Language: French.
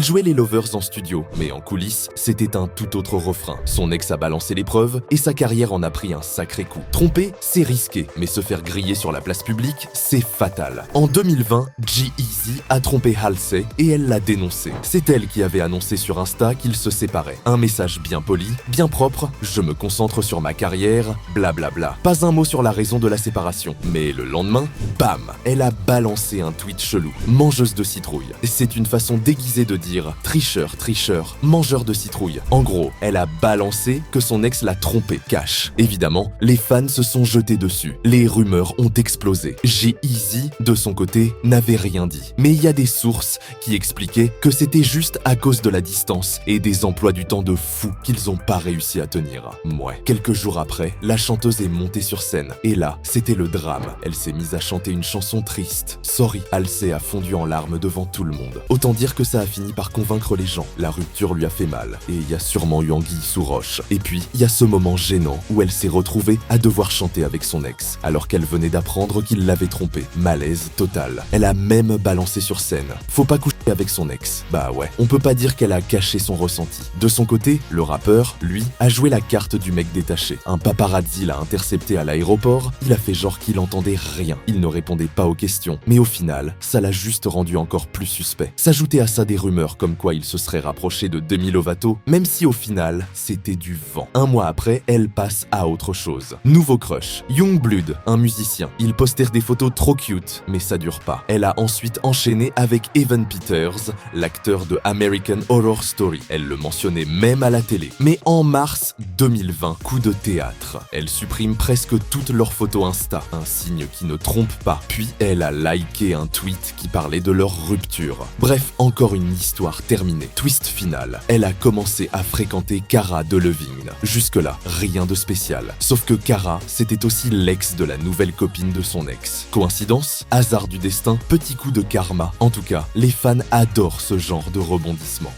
Il jouait les Lovers en studio, mais en coulisses, c'était un tout autre refrain. Son ex a balancé les preuves et sa carrière en a pris un sacré coup. Tromper, c'est risqué, mais se faire griller sur la place publique, c'est fatal. En 2020, G-Eazy a trompé Halsey et elle l'a dénoncé. C'est elle qui avait annoncé sur Insta qu'ils se séparaient. Un message bien poli, bien propre, je me concentre sur ma carrière, blablabla. Pas un mot sur la raison de la séparation. Mais le lendemain, bam, elle a balancé un tweet chelou. Mangeuse de citrouille. C'est une façon déguisée de dire tricheur, tricheur, mangeur de citrouille. En gros, elle a balancé que son ex l'a trompé. Cash. Évidemment, les fans se sont jetés dessus. Les rumeurs ont explosé. G-Eazy, de son côté, n'avait rien dit. Mais il y a des sources qui expliquaient que c'était juste à cause de la distance et des emplois du temps de fou qu'ils ont pas réussi à tenir. Mouais. Quelques jours après, la chanteuse est montée sur scène. Et là, c'était le drame. Elle s'est mise à chanter une chanson triste. Sorry. Halsey a fondu en larmes devant tout le monde. Autant dire que ça a fini par convaincre les gens. La rupture lui a fait mal. Et il y a sûrement eu anguille sous roche. Et puis, il y a ce moment gênant où elle s'est retrouvée à devoir chanter avec son ex, alors qu'elle venait d'apprendre qu'il l'avait trompée. Malaise total. Elle a même balancé sur scène. Faut pas coucher avec son ex. Bah ouais. On peut pas dire qu'elle a caché son ressenti. De son côté, le rappeur, lui, a joué la carte du mec détaché. Un paparazzi l'a intercepté à l'aéroport, il a fait genre qu'il entendait rien. Il ne répondait pas aux questions. Mais au final, ça l'a juste rendu encore plus suspect. S'ajoutait à ça des rumeurs comme quoi il se serait rapproché de Demi Lovato, même si au final, c'était du vent. Un mois après, elle passe à autre chose. Nouveau crush. Youngblood, un musicien. Ils postèrent des photos trop cute, mais ça dure pas. Elle a ensuite enchaîné avec Evan Peters, l'acteur de American Horror Story. Elle le mentionnait même à la télé. Mais en mars 2020, coup de théâtre. Elle supprime presque toutes leurs photos Insta, un signe qui ne trompe pas. Puis elle a liké un tweet qui parlait de leur rupture. Bref, encore une histoire terminée. Twist final. Elle a commencé à fréquenter Cara Delevingne. Jusque-là, rien de spécial. Sauf que Cara, c'était aussi l'ex de la nouvelle copine de son ex. Coïncidence? Hasard du destin? Petit coup de karma? En tout cas, les fans adorent ce genre de rebondissement.